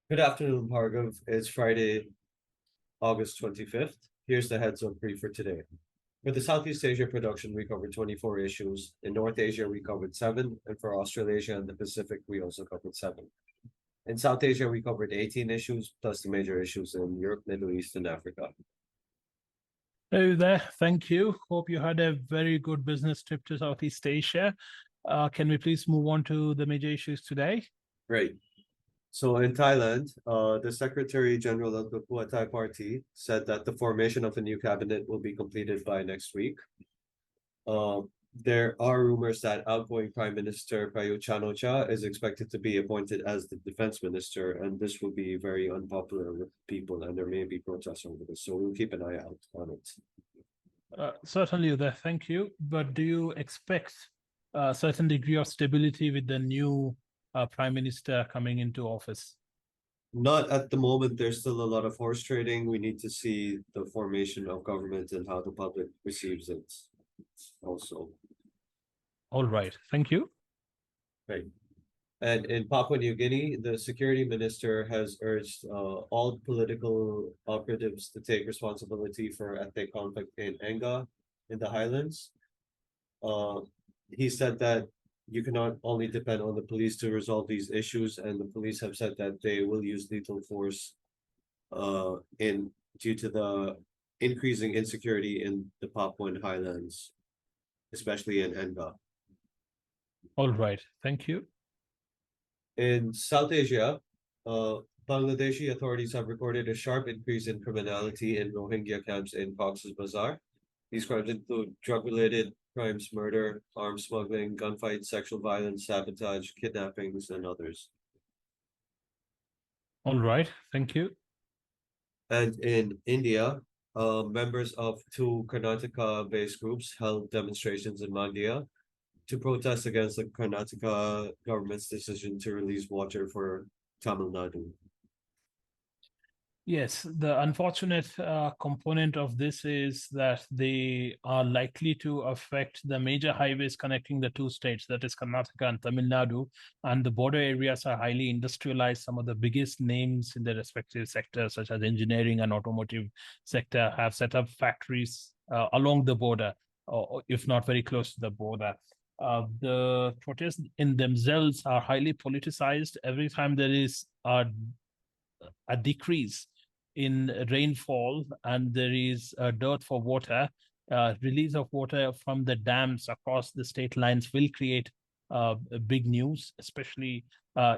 Good afternoon, Bhargav. It's Friday, August 25th. Here's the heads up brief for today. For the Southeast Asia production, we covered 24 issues. In North Asia, we covered seven. And for Australasia and the Pacific, we also covered seven. In South Asia, we covered 18 issues, plus the major issues in Europe, Middle East, and Africa. Hello there. Thank you. Hope you had a very good business trip to Southeast Asia. Can we please move on to the major issues today? Great. So in Thailand, the Secretary General of the Pheu Thai Party said that the formation of a new cabinet will be completed by next week. There are rumors that outgoing Prime Minister Prayut Chan-o-cha is expected to be appointed as the defense minister, and this will be very unpopular with people, and there may be protests over this. So we'll keep an eye out on it. Certainly, there. Thank you. But do you expect a certain degree of stability with the new Prime Minister coming into office? Not at the moment. There's still a lot of horse trading. We need to see the formation of government and how the public receives it also. All right. Thank you. Right. And in Papua New Guinea, the security minister has urged all political operatives to take responsibility for ethnic conflict in Enga, in the highlands. He said that you cannot only depend on the police to resolve these issues, and the police have said that they will use lethal force in due to the increasing insecurity in the Papuan highlands, especially in Enga. All right. Thank you. In South Asia, Bangladeshi authorities have recorded a sharp increase in criminality in Rohingya camps in Cox's Bazar. These crimes include drug-related crimes, murder, arms smuggling, gunfights, sexual violence, sabotage, kidnappings, and others. All right. Thank you. And in India, members of two Karnataka-based groups held demonstrations in Mandya to protest against the Karnataka government's decision to release water for Tamil Nadu. Yes, the unfortunate component of this is that they are likely to affect the major highways connecting the two states, that is Karnataka and Tamil Nadu, and the border areas are highly industrialized. Some of the biggest names in their respective sectors, such as engineering and automotive sector, have set up factories along the border, or if not very close to the border. The protests in themselves are highly politicized. Every time there is a decrease in rainfall and there is a dearth for water, release of water from the dams across the state lines will create big news, especially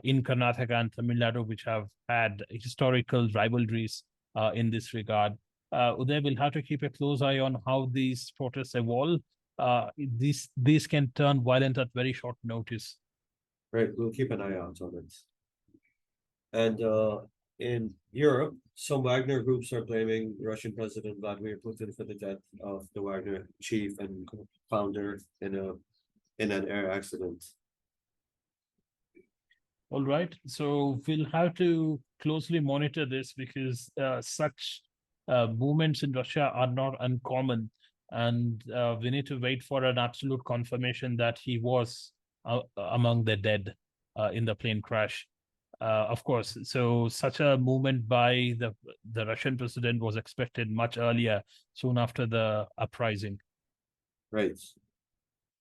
in Karnataka and Tamil Nadu, which have had historical rivalries in this regard. Uday will have to keep a close eye on how these protests evolve. These can turn violent at very short notice. Right, we'll keep an eye out on it. And in Europe, some Wagner groups are blaming Russian President Vladimir Putin for the death of the Wagner chief and founder in an air accident. All right. So we'll have to closely monitor this because such movements in Russia are not uncommon. And we need to wait for an absolute confirmation that he was among the dead in the plane crash. Of course, so such a movement by the Russian president was expected much earlier, soon after the uprising. Right.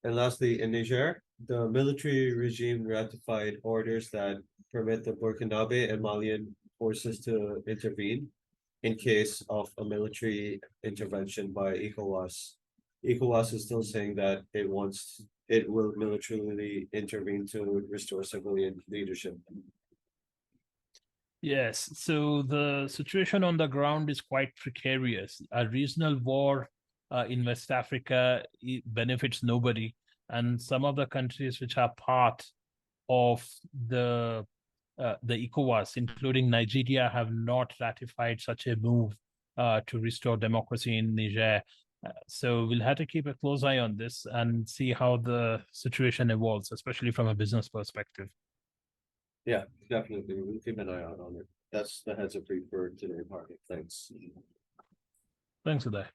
And lastly, in Niger, the military regime ratified orders that permit the Burkinabe and Malian forces to intervene in case of a military intervention by ECOWAS. ECOWAS is still saying that it will militarily intervene to restore civilian leadership. Yes, so the situation on the ground is quite precarious. A regional war in West Africa benefits nobody, and some of the countries which are part of the ECOWAS, including Nigeria, have not ratified such a move to restore democracy in Niger. So we'll have to keep a close eye on this and see how the situation evolves, especially from a business perspective. Yeah, definitely. We'll keep an eye out on it. That's the heads up brief for today, Party. Thanks. Thanks for that.